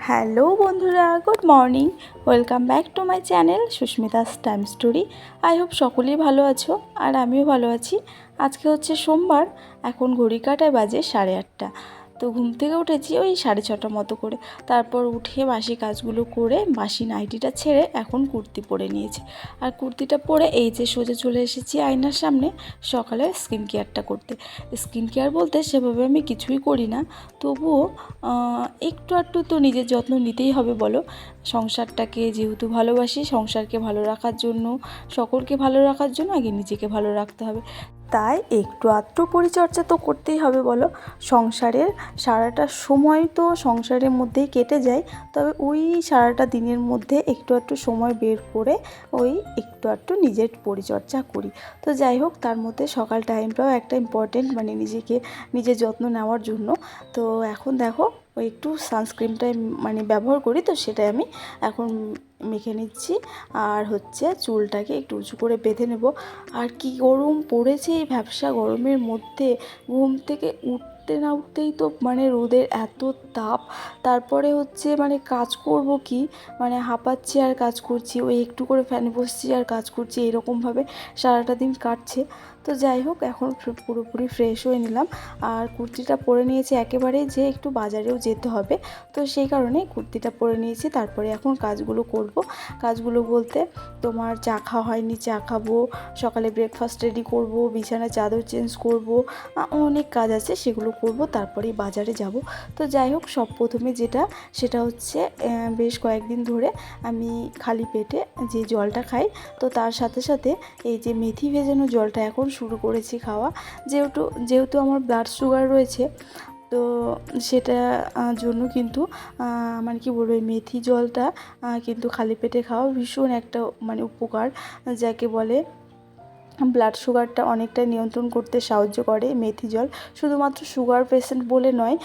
Hello বন্ধুরা, good morning. Welcome back to my channel Susmita's time story. I hope সকলেই ভালো আছো, আর আমিও ভালো আছি। আজকে হচ্ছে সোমবার, এখন ঘড়ি কাটায় বাজে 8:30। তো ঘুম থেকে উঠেছি ওই 6:30 মতো করে। তারপর উঠে বাসি কাজগুলো করে বাসি নাইটিটা ছেড়ে এখন কুর্তি পরে নিয়েছি। আর কুর্তিটা পরে এই যে সোজা চলে এসেছি আয়নার সামনে সকালে স্কিন কেয়ারটা করতে। স্কিন কেয়ার বলতে সেভাবে আমি কিছুই করি না, তবুও একটু আধটু তো নিজের যত্ন নিতেই হবে বলো। সংসারটাকে যেহেতু ভালোবাসি, সংসারকে ভালো রাখার জন্য, সকলকে ভালো রাখার জন্য আগে নিজেকে ভালো রাখতে হবে। তাই একটু আধটু পরিচর্যা তো করতেই হবে বলো। সংসারের সারাটা সময় তো সংসারের মধ্যেই কেটে যায়, তবে ওই সারাটা দিনের মধ্যে একটু আধটু সময় বের করে ওই একটু আধটু নিজের পরিচর্যা করি। তো যাই হোক, তার মধ্যে সকাল টাইমটাও একটা ইম্পর্টেন্ট, মানে নিজের যত্ন নেওয়ার জন্য। তো এখন দেখো ওই একটু সানস্ক্রিনটাই মানে ব্যবহার করি, তো সেটাই আমি এখন মেখে নিচ্ছি। আর হচ্ছে চুলটাকে একটু উঁচু করে বেঁধে নেব। আর কি গরম পড়েছে এই ভ্যাপসা গরমের মধ্যে, ঘুম থেকে উঠতে না উঠতেই তো মানে রোদের এত তাপ। তারপরে হচ্ছে মানে কাজ করব কি, মানে হাঁপাচ্ছি আর কাজ করছি, ওই একটু করে ফ্যানে বসছি আর কাজ করছি, এরকমভাবে সারাটা দিন কাটছে। তো যাই হোক, এখন পুরোপুরি ফ্রেশ হয়ে নিলাম। আর কুর্তিটা পরে নিয়েছি একেবারে, যে একটু বাজারেও যেতে হবে, তো সেই কারণে কুর্তিটা পরে নিয়েছি। তারপরে এখন কাজগুলো করব। কাজগুলো বলতে তোমার চা খাওয়া হয়নি, চা খাবো, সকালে ব্রেকফাস্ট রেডি করব, বিছানার চাদর চেঞ্জ করব, অনেক কাজ আছে সেগুলো করব, তারপরেই বাজারে যাব। তো যাই হোক, সব প্রথমে সেটা হচ্ছে বেশ কয়েকদিন ধরে আমি খালি পেটে যে জলটা খাই, তো তার সাথে সাথে এই যে মেথি ভেজানো জলটা এখন শুরু করেছি খাওয়া। যেহেতু আমার ব্লাড সুগার রয়েছে, তো সেটা জন্য কিন্তু মানে কি বলবো, এই মেথি জলটা কিন্তু খালি পেটে খাওয়া ভীষণ একটা মানে উপকার, যাকে বলে ব্লাড সুগারটা অনেকটা নিয়ন্ত্রণ করতে সাহায্য করে মেথি জল। শুধুমাত্র সুগার পেশেন্ট বলে নয়,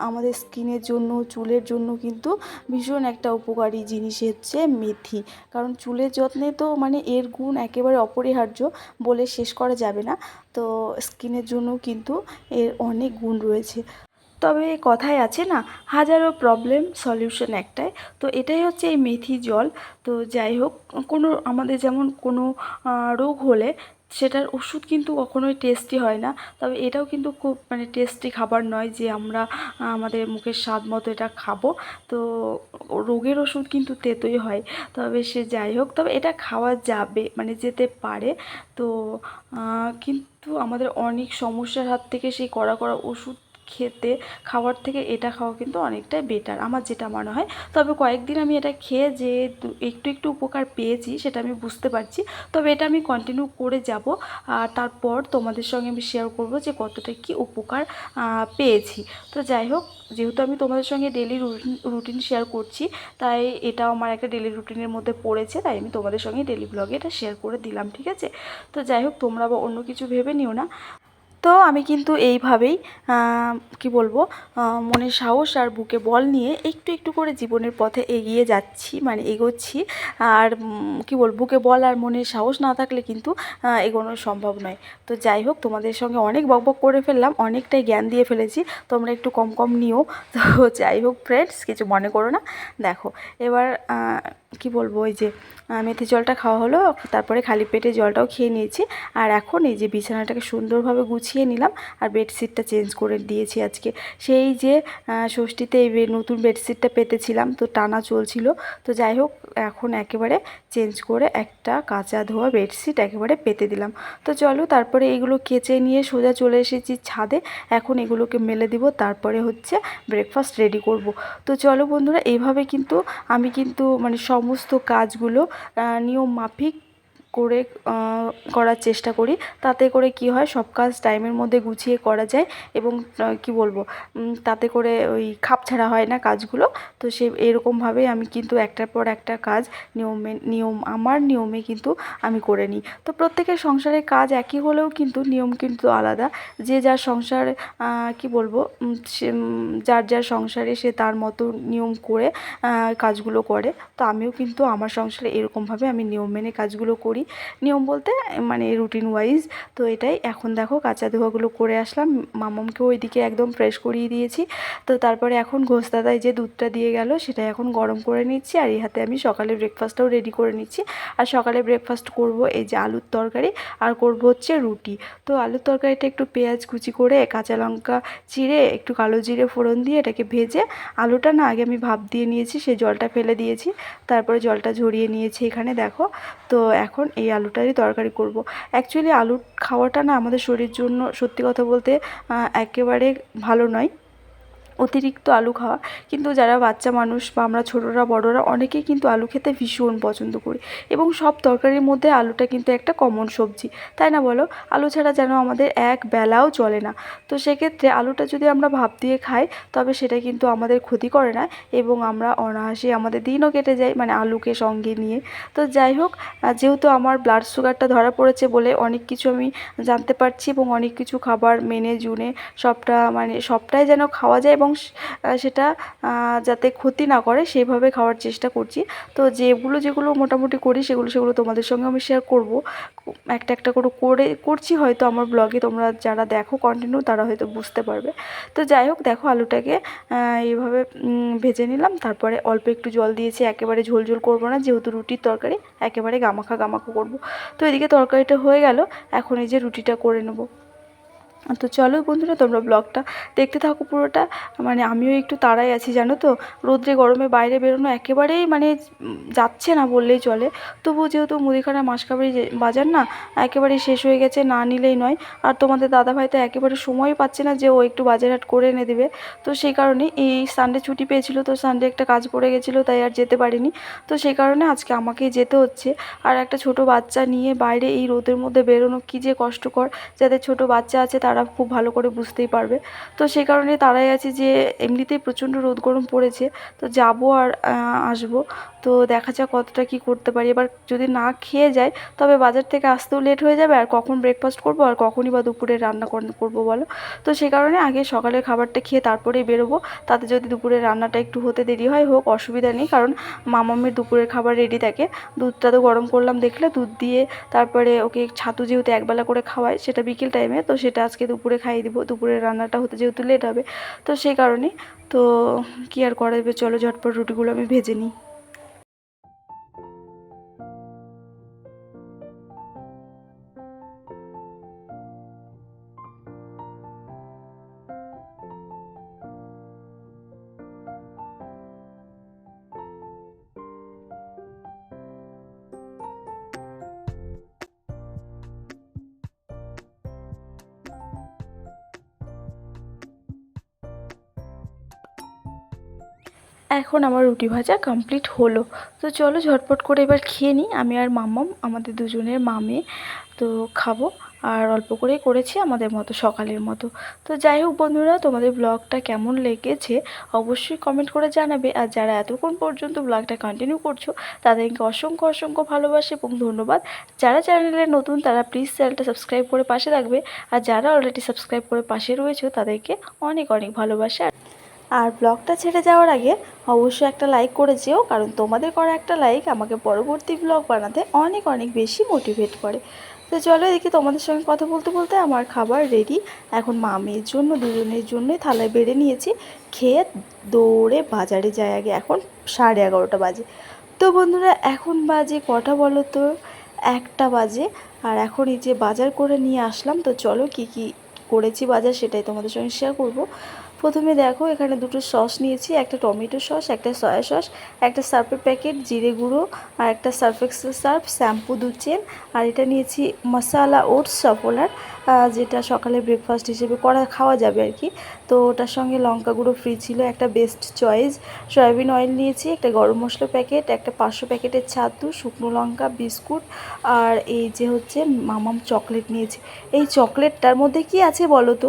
আমাদের স্কিনের জন্য, চুলের জন্য কিন্তু ভীষণ একটা উপকারী জিনিস হচ্ছে মেথি। কারণ চুলের যত্নে তো মানে এর গুণ একেবারে অপরিহার্য, বলে শেষ করা যাবে না। তো স্কিনের জন্য কিন্তু এর অনেক গুণ রয়েছে। তবে কথায় আছে না, হাজারো প্রবলেম সলিউশন একটাই, তো এটাই হচ্ছে এই মেথি জল। তো যাই হোক, আমাদের যেমন কোনো রোগ হলে সেটার ওষুধ কিন্তু কখনোই টেস্টি হয় না, তবে এটাও কিন্তু খুব মানে টেস্টি খাবার নয় যে আমরা আমাদের মুখের স্বাদ মতো এটা খাবো। তো রোগের ওষুধ কিন্তু তেতোই হয়। তবে সে যাই হোক, তবে এটা খাওয়া যাবে, মানে যেতে পারে। তো কিন্তু আমাদের অনেক সমস্যার হাত থেকে সেই কড়া কড়া ওষুধ খাওয়ার থেকে এটা খাওয়া কিন্তু অনেকটাই বেটার, আমার যেটা মনে হয়। তবে কয়েকদিন আমি এটা খেয়ে যে একটু একটু উপকার পেয়েছি সেটা আমি বুঝতে পারছি। তবে এটা আমি কন্টিনিউ করে যাব, আর তারপর তোমাদের সঙ্গে আমি শেয়ার করব যে কতটা কি উপকার পেয়েছি। তো যাই হোক, যেহেতু আমি তোমাদের সঙ্গে ডেলি রুটিন শেয়ার করছি, তাই এটাও আমার একটা ডেলি রুটিনের মধ্যে পড়েছে, তাই আমি তোমাদের সঙ্গে ডেলি ব্লগে এটা শেয়ার করে দিলাম, ঠিক আছে? তো যাই হোক, তোমরা বা অন্য কিছু ভেবে নিও না। তো আমি কিন্তু এইভাবেই কি বলবো, মনে সাহস আর বুকে বল নিয়ে একটু একটু করে জীবনের পথে এগিয়ে যাচ্ছি, মানে এগোচ্ছি। আর কি বলবো, বুকে বল আর মনে সাহস না থাকলে কিন্তু এগোনো সম্ভব নয়। তো যাই হোক, তোমাদের সঙ্গে অনেক বকবক করে ফেললাম, অনেকটাই জ্ঞান দিয়ে ফেলেছি, তোমরা একটু কম কম নিও। তো যাই হোক ফ্রেন্ডস, কিছু মনে করো না। দেখো এবার কি বলবো, ওই যে মেথি জলটা খাওয়া হলো, তারপরে খালি পেটে জলটাও খেয়ে নিয়েছি। আর এখন এই যে বিছানাটাকে সুন্দরভাবে গুছিয়ে নিলাম, আর বেডশিটটা চেঞ্জ করে দিয়েছি আজকে। সেই যে ষষ্ঠীতে এই নতুন বেডশিটটা পেতেছিলাম, তো টানা চলছিল। তো যাই হোক, এখন একেবারে চেঞ্জ করে একটা কাঁচা ধোয়া বেডশিট একেবারে পেতে দিলাম। তো চলো, তারপরে এগুলো কেচে নিয়ে সোজা চলে এসেছি ছাদে। এখন এগুলোকে মেলে দিব, তারপরে হচ্ছে ব্রেকফাস্ট রেডি করব। তো চলো বন্ধুরা, এইভাবে কিন্তু আমি কিন্তু মানে সমস্ত কাজগুলো নিয়ম মাফিক করে করার চেষ্টা করি। তাতে করে কি হয়, সব কাজ টাইমের মধ্যে গুছিয়ে করা যায়, এবং কি বলবো, তাতে করে ওই খাপছাড়া হয় না কাজগুলো। তো এরকমভাবেই আমি কিন্তু একটার পর একটা কাজ আমার নিয়মে কিন্তু আমি করে নিই। তো প্রত্যেকের সংসারের কাজ একই হলেও কিন্তু নিয়ম কিন্তু আলাদা। যে যার সংসার কি বলবো, যার যার সংসারে সে তার মতো নিয়ম করে কাজগুলো করে। তো আমিও কিন্তু আমার সংসারে এরকমভাবে আমি নিয়ম মেনে কাজগুলো করি। নিয়ম বলতে মানে রুটিন ওয়াইজ। তো এটাই। এখন দেখো কাঁচা ধোয়াগুলো করে আসলাম, মামামকে ওইদিকে একদম ফ্রেশ করিয়ে দিয়েছি। তো তারপরে এখন ঘোষদাদাই যে দুধটা দিয়ে গেল সেটা এখন গরম করে নিচ্ছি, আর এই হাতে আমি সকালে ব্রেকফাস্টটাও রেডি করে নিচ্ছি। আর সকালে ব্রেকফাস্ট করব এই যে আলুর তরকারি, আর করব হচ্ছে রুটি। তো আলুর তরকারিটা একটু পেঁয়াজ কুচি করে, কাঁচা লঙ্কা চিড়ে, একটু কালো জিরে ফোড়ন দিয়ে এটাকে ভেজে, আলুটা না আগে আমি ভাপ দিয়ে নিয়েছি, সেই জলটা ফেলে দিয়েছি, তারপরে জলটা ঝরিয়ে নিয়েছি এখানে দেখো। তো এখন এই আলুটারই তরকারি করব। অ্যাকচুয়ালি আলু খাওয়াটা না আমাদের শরীরের জন্য সত্যি কথা বলতে একেবারে ভালো নয়, অতিরিক্ত আলু খাওয়া। কিন্তু যারা বাচ্চা মানুষ বা আমরা ছোটরা বড়রা অনেকেই কিন্তু আলু খেতে ভীষণ পছন্দ করি, এবং সব তরকারির মধ্যে আলুটা কিন্তু একটা কমন সবজি, তাই না বলো? আলু ছাড়া যেন আমাদের এক বেলাও চলে না। তো সেক্ষেত্রে আলুটা যদি আমরা ভাপ দিয়ে খাই তবে সেটা কিন্তু আমাদের ক্ষতি করে না, এবং আমরা অনায়াসে আমাদের দিনও কেটে যায় মানে আলুকে সঙ্গে নিয়ে। তো যাই হোক, যেহেতু আমার ব্লাড সুগারটা ধরা পড়েছে বলে অনেক কিছু আমি জানতে পারছি, এবং অনেক কিছু খাবার মেনে জুনে সবটা মানে সবটাই যেন খাওয়া যায়, এবং সেটা যাতে ক্ষতি না করে সেইভাবে খাওয়ার চেষ্টা করছি। তো যেগুলো মোটামুটি করি সেগুলো তোমাদের সঙ্গে আমি শেয়ার করব, একটা একটা করে করছি হয়তো আমার ব্লগে, তোমরা যারা দেখো কন্টিনিউ তারা হয়তো বুঝতে পারবে। তো যাই হোক দেখো আলুটাকে এইভাবে ভেজে নিলাম, তারপরে অল্প একটু জল দিয়েছি, একেবারে ঝোল ঝোল করবো না যেহেতু রুটির তরকারি, একেবারে গামাখা গামাখা করবো। তো এদিকে তরকারিটা হয়ে গেল, এখন এই যে রুটিটা করে নেবো। তো চলো বন্ধুরা, তোমরা ব্লগটা দেখতে থাকো পুরোটা। মানে আমিও একটু তাড়াই আছি জানো তো, রোদ্রে গরমে বাইরে বেরোনো একেবারেই মানে যাচ্ছে না বললেই চলে। তবুও যেহেতু মুদিখানা মাসকাবারি বাজার না একেবারেই শেষ হয়ে গেছে, না নিলেই নয়। আর তোমাদের দাদাভাই তো একেবারে সময়ই পাচ্ছে না যে ও একটু বাজার হাট করে এনে দেবে। তো সেই কারণে এই সানডে ছুটি পেয়েছিল, তো সানডে একটা কাজ পড়ে গেছিলো তাই আর যেতে পারিনি। তো সেই কারণে আজকে আমাকেই যেতে হচ্ছে। আর একটা ছোট বাচ্চা নিয়ে বাইরে এই রোদের মধ্যে বেরোনো কী যে কষ্টকর, যাদের ছোট বাচ্চা আছে তারা খুব ভালো করে বুঝতেই পারবে। তো সেই কারণে তাড়াই আছি, যে এমনিতেই প্রচণ্ড রোদ গরম পড়েছে, তো যাবো আর আসবো। তো দেখা যাক কতটা কি করতে পারি। এবার যদি না খেয়ে যায় তবে বাজার থেকে আসতেও লেট হয়ে যাবে, আর কখন ব্রেকফাস্ট করবো আর কখনই বা দুপুরে রান্না করবো বলো? তো সেই কারণে আগে সকালের খাবারটা খেয়ে তারপরেই বেরোবো। তাতে যদি দুপুরে রান্নাটা একটু হতে দেরি হয় হোক, অসুবিধা নেই, কারণ মামামের দুপুরের খাবার রেডি থাকে। দুধটা তো গরম করলাম দেখলে, দুধ দিয়ে তারপরে ওকে ছাতু যেহেতু একবেলা করে খাওয়াই সেটা বিকেল টাইমে, তো সেটা আজকে দুপুরে খাইয়ে দিব। দুপুরের রান্নাটা হতে যেহেতু লেট হবে, তো সেই কারণেই। তো কী আর করা যাবে, চলো ঝটপট রুটিগুলো আমি ভেজে নিই। এখন আমার রুটি ভাজা কমপ্লিট হলো। তো চলো ঝটপট করে এবার খেয়ে নিই, আমি আর মাম্মাম আমাদের দুজনের মামে। তো খাবো, আর অল্প করেই করেছি আমাদের মতো সকালের মতো। তো যাই হোক বন্ধুরা, তোমাদের ব্লগটা কেমন লেগেছে অবশ্যই কমেন্ট করে জানাবে। আর যারা এতক্ষণ পর্যন্ত ব্লগটা কন্টিনিউ করছো তাদেরকে অসংখ্য অসংখ্য ভালোবাসা এবং ধন্যবাদ। যারা চ্যানেলে নতুন তারা প্লিজ চ্যানেলটা সাবস্ক্রাইব করে পাশে থাকবে, আর যারা অলরেডি সাবস্ক্রাইব করে পাশে রয়েছে তাদেরকে অনেক অনেক ভালোবাসা। আর ব্লগটা ছেড়ে যাওয়ার আগে অবশ্যই একটা লাইক করে যেও, কারণ তোমাদের করা একটা লাইক আমাকে পরবর্তী ব্লগ বানাতে অনেক অনেক বেশি মোটিভেট করে। তো চলো এদিকে তোমাদের সঙ্গে কথা বলতে বলতে আমার খাবার রেডি। এখন মামের জন্য দুজনের জন্যই থালায় বেড়ে নিয়েছি, খেয়ে দৌড়ে বাজারে যাই আগে। এখন 11:30 বাজে। তো বন্ধুরা এখন বাজে কটা বলো তো? 1টা বাজে। আর এখন এই যে বাজার করে নিয়ে আসলাম। তো চলো কি কি করেছি বাজার সেটাই তোমাদের সঙ্গে শেয়ার করব। প্রথমে দেখো এখানে দুটো সস নিয়েছি, একটা টমেটো সস, একটা সয়া সস, একটা সার্ফের প্যাকেট, জিরে গুঁড়ো, আর একটা Surf Excel Surf, shampoo 2 chain, আর এটা নিয়েছি মশালা ওটস সফলার, যেটা সকালে ব্রেকফাস্ট হিসেবে খাওয়া যাবে আর কি। তো ওটার সঙ্গে লঙ্কা গুঁড়ো ফ্রি ছিল, একটা বেস্ট চয়েস। সয়াবিন অয়েল নিয়েছি, একটা গরম মশলা প্যাকেট, একটা 500 প্যাকেটের ছাতু, শুকনো লঙ্কা, বিস্কুট, আর এই যে হচ্ছে মামাম চকলেট নিয়েছি। এই চকলেটটার মধ্যে কি আছে বলো তো?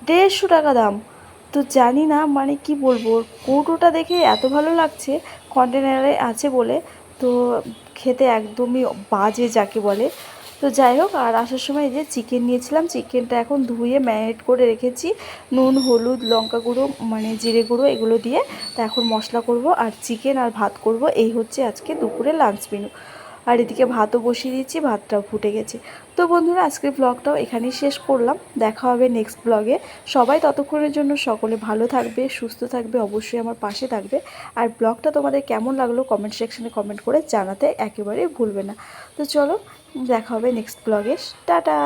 150 টাকা দাম। তো জানি না মানে কি বলবো, কৌটোটা দেখে এত ভালো লাগছে, কন্টেনারে আছে বলে। তো খেতে একদমই বাজে যাকে বলে। তো যাই হোক, আর আসার সময় যে চিকেন নিয়েছিলাম, চিকেনটা এখন ধুয়ে ম্যারিনেট করে রেখেছি নুন, হলুদ, লঙ্কা গুঁড়ো মানে জিরে গুঁড়ো এগুলো দিয়ে। তো এখন মশলা করব আর চিকেন আর ভাত করব। এই হচ্ছে আজকে দুপুরে লাঞ্চ মেনু। আর এদিকে ভাতও বসিয়ে দিয়েছি, ভাতটাও ফুটে গেছে। তো বন্ধুরা আজকের ব্লগটাও এখানেই শেষ করলাম, দেখা হবে নেক্সট ব্লগে। সবাই ততক্ষণের জন্য সকলে ভালো থাকবে, সুস্থ থাকবে, অবশ্যই আমার পাশে থাকবে। আর ব্লগটা তোমাদের কেমন লাগলো কমেন্ট সেকশনে কমেন্ট করে জানাতে একেবারেই ভুলবে না। তো চলো দেখা হবে নেক্সট ব্লগে, টাটা।